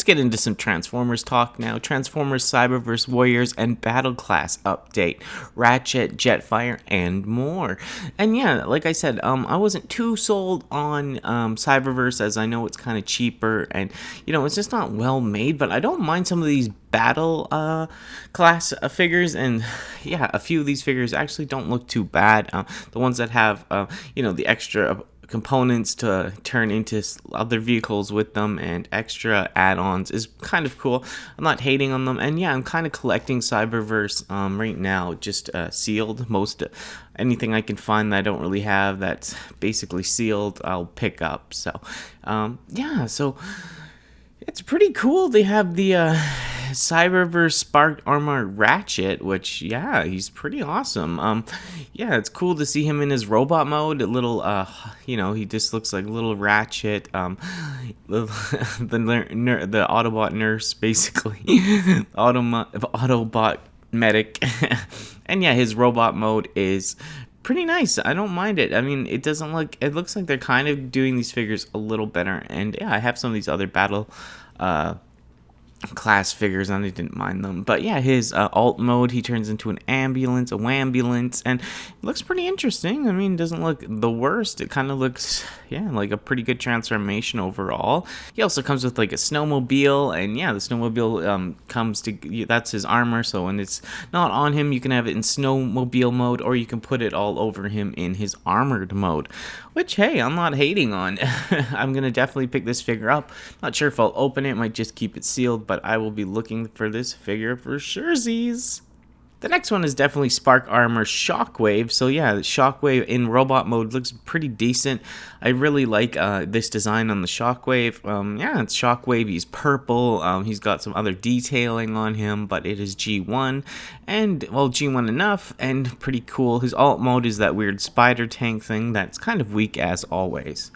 let's get into some Transformers talk now. Transformers, Cyberverse, Warriors, and Battle Class update. Ratchet, Jetfire, and more. And yeah, like I said, I wasn't too sold on Cyberverse, as I know it's kind of cheaper and, it's just not well made, but I don't mind some of these battle class figures, and yeah, a few of these figures actually don't look too bad. The ones that have the extra components to turn into other vehicles with them and extra add-ons is kind of cool. I'm not hating on them, and yeah, I'm kind of collecting Cyberverse right now, just sealed. Most anything I can find that I don't really have that's basically sealed, I'll pick up. So yeah, so it's pretty cool. They have the Cyberverse Spark Armor Ratchet, which, yeah, he's pretty awesome. Yeah, it's cool to see him in his robot mode. A little, he just looks like a little Ratchet. The Autobot nurse, basically. Autobot medic. And yeah, his robot mode is pretty nice. I don't mind it. I mean, it looks like they're kind of doing these figures a little better. And yeah, I have some of these other battle class figures and I didn't mind them, but yeah, his alt mode, he turns into a wambulance, and it looks pretty interesting. I mean, it doesn't look the worst. It kind of looks, yeah, like a pretty good transformation overall. He also comes with like a snowmobile, and yeah, the snowmobile that's his armor, so when it's not on him, you can have it in snowmobile mode, or you can put it all over him in his armored mode, which, hey, I'm not hating on. I'm gonna definitely pick this figure up. Not sure if I'll open it, might just keep it sealed, but I will be looking for this figure for surezies. The next one is definitely Spark Armor Shockwave. So yeah, Shockwave in robot mode looks pretty decent. I really like this design on the Shockwave. Yeah, it's Shockwave. He's purple. He's got some other detailing on him, but it is G1. And, well, G1 enough and pretty cool. His alt mode is that weird spider tank thing that's kind of weak as always.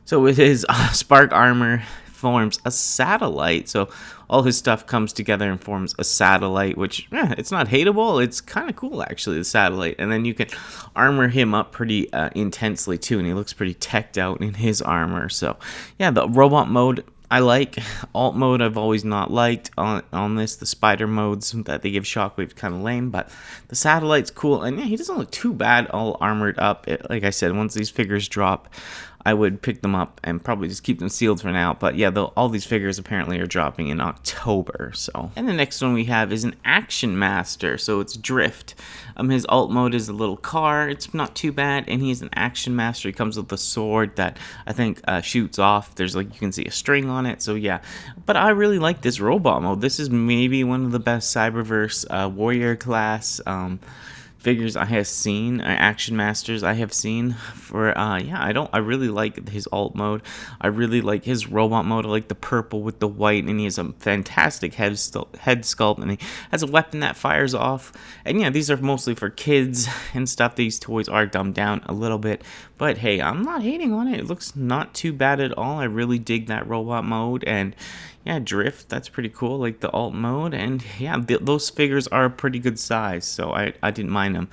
So with his Spark Armor, forms a satellite, so all his stuff comes together and forms a satellite, which it's not hateable. It's kind of cool, actually, the satellite. And then you can armor him up pretty intensely too, and he looks pretty teched out in his armor. So yeah, the robot mode I like. Alt mode I've always not liked on this. The spider modes that they give Shockwave kind of lame, but the satellite's cool, and yeah, he doesn't look too bad all armored up. Like I said, once these figures drop, I would pick them up and probably just keep them sealed for now. But yeah, all these figures apparently are dropping in October. So, and the next one we have is an Action Master. So it's Drift. His alt mode is a little car. It's not too bad, and he's an Action Master. He comes with a sword that I think shoots off. There's you can see a string on it. So yeah, but I really like this robot mode. This is maybe one of the best Cyberverse Warrior class figures I have seen, Action Masters I have seen. For I really like his alt mode. I really like his robot mode. I like the purple with the white, and he has a fantastic head sculpt, and he has a weapon that fires off. And yeah, these are mostly for kids and stuff. These toys are dumbed down a little bit, but hey, I'm not hating on it. It looks not too bad at all. I really dig that robot mode, and yeah, Drift, that's pretty cool, like the alt mode, and yeah, those figures are a pretty good size, so I didn't mind them.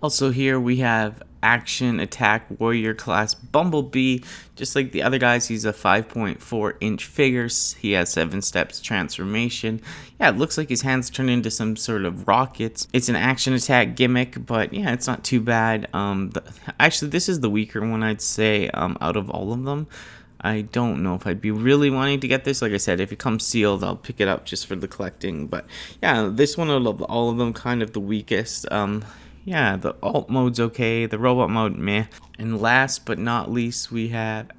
Also here we have Action Attack Warrior class Bumblebee. Just like the other guys, he's a 5.4 inch figure. He has 7 steps transformation. Yeah, it looks like his hands turn into some sort of rockets. It's an action attack gimmick, but yeah, it's not too bad. Actually, this is the weaker one, I'd say, out of all of them. I don't know if I'd be really wanting to get this. Like I said, if it comes sealed, I'll pick it up just for the collecting. But yeah, this one out of all of them, kind of the weakest. Yeah, the alt mode's okay. The robot mode, meh. And last but not least, we have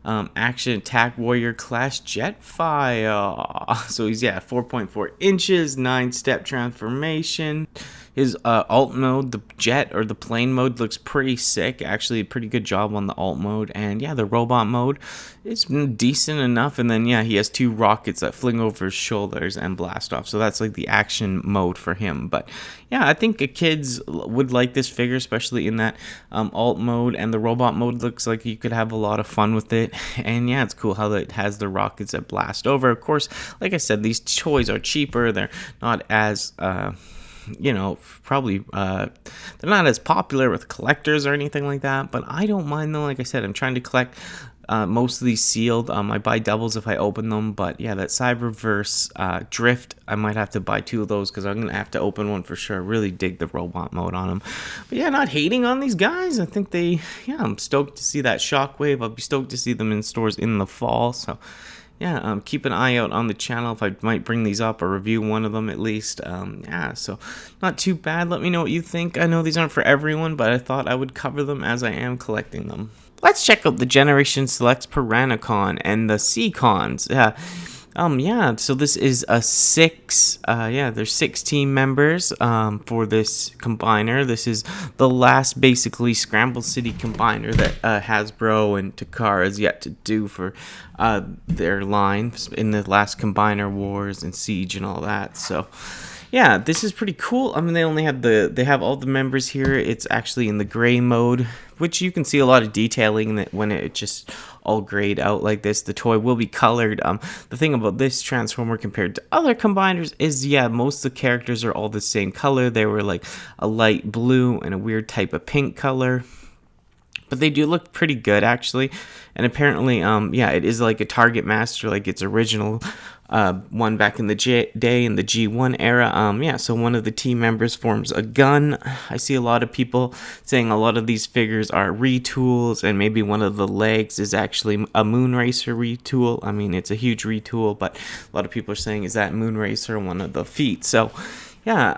Action Attack Warrior class Jetfire. So he's 4.4 inches, 9-step transformation. His alt mode, the jet or the plane mode, looks pretty sick. Actually, a pretty good job on the alt mode. And yeah, the robot mode is decent enough. And then yeah, he has 2 rockets that fling over his shoulders and blast off. So that's like the action mode for him. But yeah, I think kids would like this figure, especially in that alt mode. And the robot mode looks like you could have a lot of fun with it. And yeah, it's cool how it has the rockets that blast over. Of course, like I said, these toys are cheaper. They're not as probably they're not as popular with collectors or anything like that, but I don't mind them. Like I said, I'm trying to collect mostly sealed. I buy doubles if I open them, but yeah, that Cyberverse drift, I might have to buy 2 of those because I'm gonna have to open one for sure. Really dig the robot mode on them. But yeah, not hating on these guys. I think I'm stoked to see that Shockwave. I'll be stoked to see them in stores in the fall. So yeah, keep an eye out on the channel if I might bring these up or review one of them at least. Yeah, so not too bad. Let me know what you think. I know these aren't for everyone, but I thought I would cover them as I am collecting them. Let's check out the Generation Selects Piranacon and the Seacons. Yeah, so this is a 6, there's 6 team members for this combiner. This is the last, basically, Scramble City combiner that Hasbro and Takara has yet to do for their line in the last Combiner Wars and Siege and all that, so... Yeah, this is pretty cool. I mean, they have all the members here. It's actually in the gray mode, which you can see a lot of detailing that when it just all grayed out like this. The toy will be colored. The thing about this Transformer compared to other combiners is, yeah, most of the characters are all the same color. They were like a light blue and a weird type of pink color. But they do look pretty good, actually. And apparently, yeah, it is like a Target Master, like its original one back in the day in the G1 era. Yeah, so one of the team members forms a gun. I see a lot of people saying a lot of these figures are retools, and maybe one of the legs is actually a Moonracer retool. I mean, it's a huge retool, but a lot of people are saying, is that Moonracer one of the feet? So... yeah,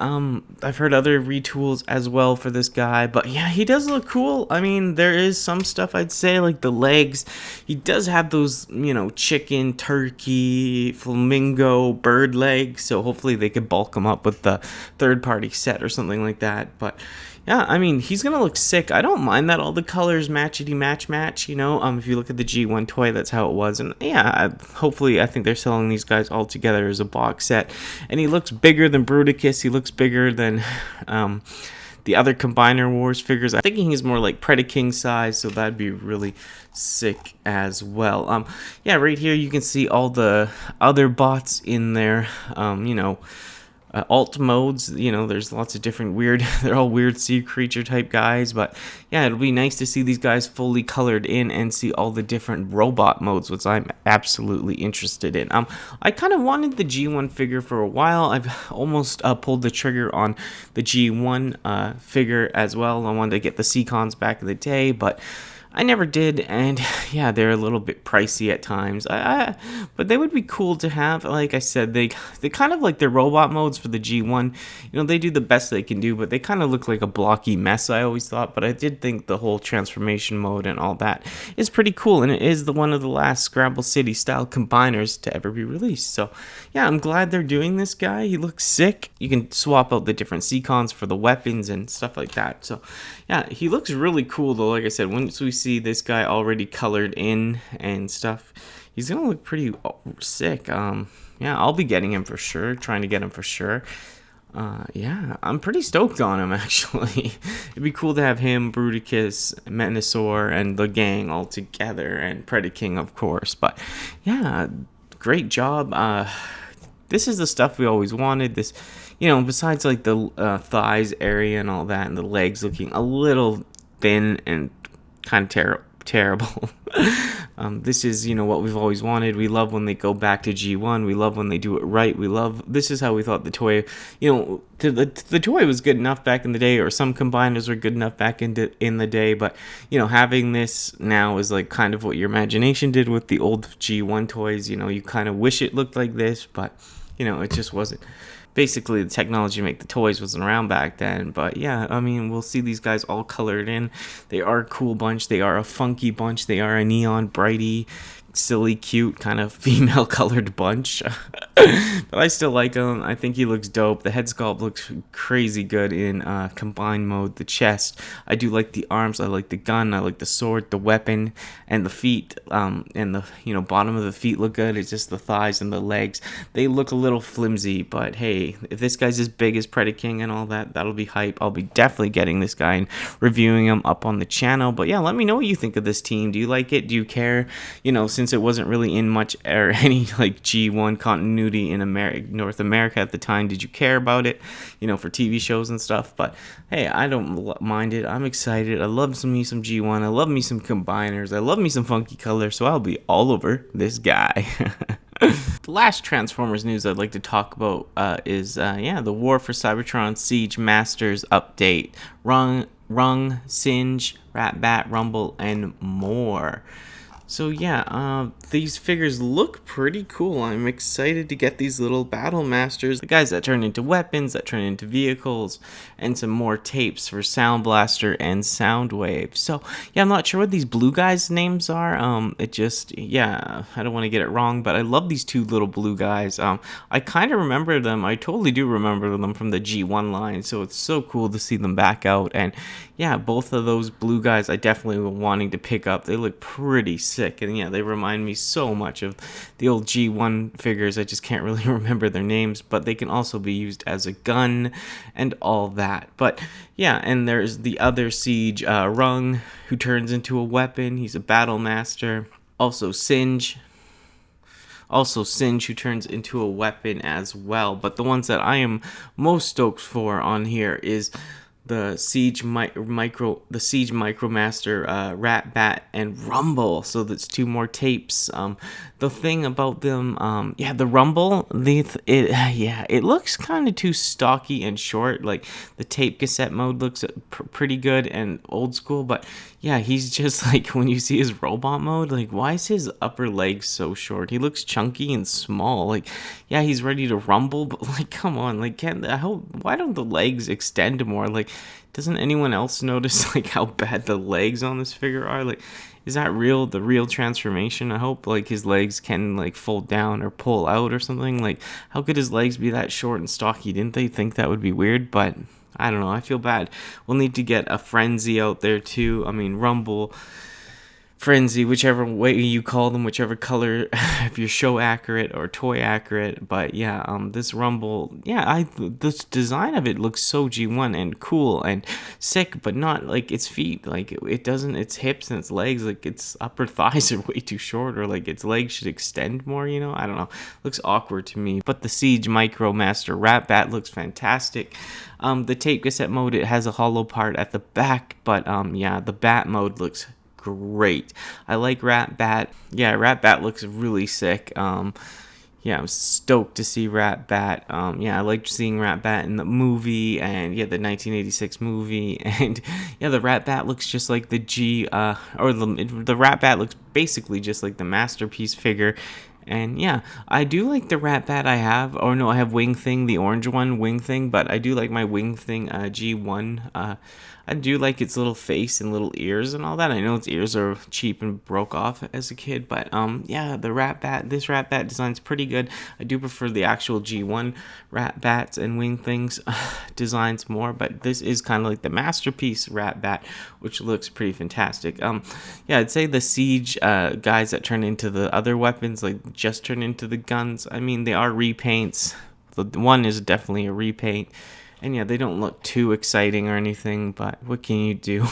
I've heard other retools as well for this guy, but yeah, he does look cool. I mean, there is some stuff I'd say, like the legs. He does have those, you know, chicken, turkey, flamingo, bird legs, so hopefully they could bulk him up with the third-party set or something like that, but... yeah, I mean, he's going to look sick. I don't mind that all the colors match, you know. If you look at the G1 toy, that's how it was. And yeah, hopefully, I think they're selling these guys all together as a box set. And he looks bigger than Bruticus. He looks bigger than the other Combiner Wars figures. I'm thinking he's more like Predaking size, so that'd be really sick as well. Yeah, right here you can see all the other bots in there, you know, alt modes. You know, there's lots of different weird, they're all weird sea creature type guys, but yeah, it'll be nice to see these guys fully colored in and see all the different robot modes, which I'm absolutely interested in. I kind of wanted the G1 figure for a while. I've almost pulled the trigger on the G1 figure as well. I wanted to get the Seacons back in the day, but I never did, and yeah, they're a little bit pricey at times. But they would be cool to have. Like I said, they kind of like their robot modes for the G1. You know, they do the best they can do, but they kind of look like a blocky mess, I always thought. But I did think the whole transformation mode and all that is pretty cool, and it is one of the last Scramble City style combiners to ever be released. So yeah, I'm glad they're doing this guy. He looks sick. You can swap out the different Seacons for the weapons and stuff like that. So yeah, he looks really cool though. Like I said, once we see this guy already colored in and stuff, he's gonna look pretty sick. Yeah, I'll be getting him for sure, trying to get him for sure. Yeah, I'm pretty stoked on him, actually. It'd be cool to have him, Bruticus, Menasor, and the gang all together, and Predaking, of course. But yeah, great job. This is the stuff we always wanted. This, you know, besides like the thighs area and all that, and the legs looking a little thin and kind of terrible. This is, you know, what we've always wanted. We love when they go back to G1. We love when they do it right. This is how we thought the toy, you know, the toy was good enough back in the day, or some combiners were good enough back in the day, but, you know, having this now is like kind of what your imagination did with the old G1 toys. You know, you kind of wish it looked like this, but, you know, it just wasn't. Basically, the technology to make the toys wasn't around back then. But yeah, I mean, we'll see these guys all colored in. They are a cool bunch. They are a funky bunch. They are a neon, brighty, silly, cute, kind of female colored bunch. But I still like him. I think he looks dope. The head sculpt looks crazy good in combined mode. The chest, I do like the arms. I like the gun. I like the sword, the weapon, and the feet. And the, you know, bottom of the feet look good. It's just the thighs and the legs. They look a little flimsy, but hey, if this guy's as big as Predaking and all that, that'll be hype. I'll be definitely getting this guy and reviewing him up on the channel. But yeah, let me know what you think of this team. Do you like it? Do you care? You know, since since it wasn't really in much or any like G1 continuity in North America at the time. Did you care about it, for TV shows and stuff? But hey, I don't mind it. I'm excited. I love me some G1. I love me some combiners. I love me some funky colors. So I'll be all over this guy. The last Transformers news I'd like to talk about is the War for Cybertron Siege Masters update. Rung, Singe, Rat-Bat, Rumble, and more. So these figures look pretty cool. I'm excited to get these little battle masters, the guys that turn into weapons, that turn into vehicles, and some more tapes for Sound Blaster and Soundwave. So I'm not sure what these blue guys' names are. I don't want to get it wrong, but I love these two little blue guys. I kind of remember them. I totally do remember them from the G1 line. So it's so cool to see them back out. And both of those blue guys I definitely were wanting to pick up. They look pretty sick. And they remind me so much of the old G1 figures. I just can't really remember their names, but they can also be used as a gun and all that. But and there's the other Siege, Rung, who turns into a weapon. He's a battle master. Also Singe, who turns into a weapon as well. But the ones that I am most stoked for on here is the Siege Micromaster, Rat-Bat, and Rumble. So that's two more tapes. The thing about them, the Rumble, it looks kind of too stocky and short. Like the tape cassette mode looks pretty good and old school, but he's just like, when you see his robot mode, like, why is his upper leg so short? He looks chunky and small. Like, he's ready to rumble, but like, come on, like, why don't the legs extend more? Like, doesn't anyone else notice like how bad the legs on this figure are? Like, is that the real transformation? I hope like his legs can like fold down or pull out or something. Like, how could his legs be that short and stocky? Didn't they think that would be weird? But I don't know. I feel bad. We'll need to get a Frenzy out there too. I mean, Rumble, Frenzy, whichever way you call them, whichever color, if you're show accurate or toy accurate. But this Rumble, this design of it looks so G1 and cool and sick, but not like its feet. Like it doesn't, its hips and its legs, like its upper thighs are way too short, or like its legs should extend more. I don't know. Looks awkward to me. But the Siege Micromaster Rat-Bat looks fantastic. The tape cassette mode, it has a hollow part at the back, but the bat mode looks great. I like Rat-Bat. Rat-Bat looks really sick. I'm stoked to see Rat-Bat. I liked seeing Rat-Bat in the movie, and the 1986 movie, and the Rat-Bat looks just like the the Rat-Bat looks basically just like the Masterpiece figure. And I do like the Rat-Bat I have. Oh no, I have Wing Thing, the orange one, Wing Thing, but I do like my Wing Thing G1. I do like its little face and little ears and all that. I know its ears are cheap and broke off as a kid, but the Rat-Bat, this Rat-Bat design's pretty good. I do prefer the actual G1 Rat-Bats and Wing Things designs more, but this is kind of like the Masterpiece Rat-Bat, which looks pretty fantastic. I'd say the Siege guys that turn into the other weapons, like just turn into the guns, I mean, they are repaints. The one is definitely a repaint. And they don't look too exciting or anything, but what can you do?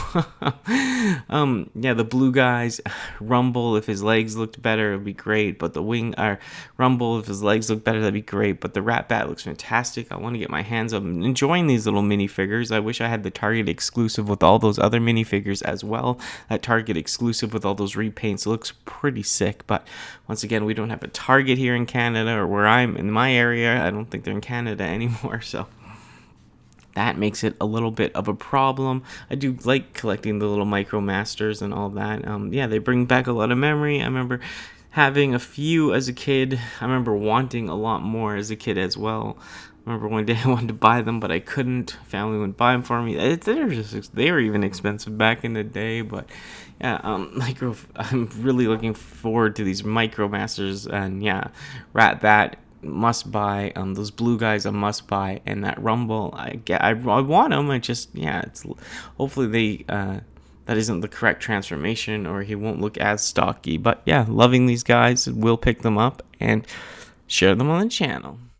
The blue guys, Rumble, if his legs looked better, it would be great. But Rumble, if his legs look better, that'd be great. But the Rat-Bat looks fantastic. I want to get my hands on enjoying these little minifigures. I wish I had the Target exclusive with all those other minifigures as well. That Target exclusive with all those repaints looks pretty sick. But once again, we don't have a Target here in Canada, or where I'm in my area. I don't think they're in Canada anymore, so that makes it a little bit of a problem. I do like collecting the little Micromasters and all that. They bring back a lot of memory. I remember having a few as a kid. I remember wanting a lot more as a kid as well. I remember one day I wanted to buy them, but I couldn't. Family wouldn't buy them for me. They were even expensive back in the day, but I'm really looking forward to these Micromasters, and Rat-Bat must buy. Those blue guys a must buy, and that Rumble, I want them. It's hopefully that isn't the correct transformation, or he won't look as stocky. But loving these guys, we'll pick them up and share them on the channel.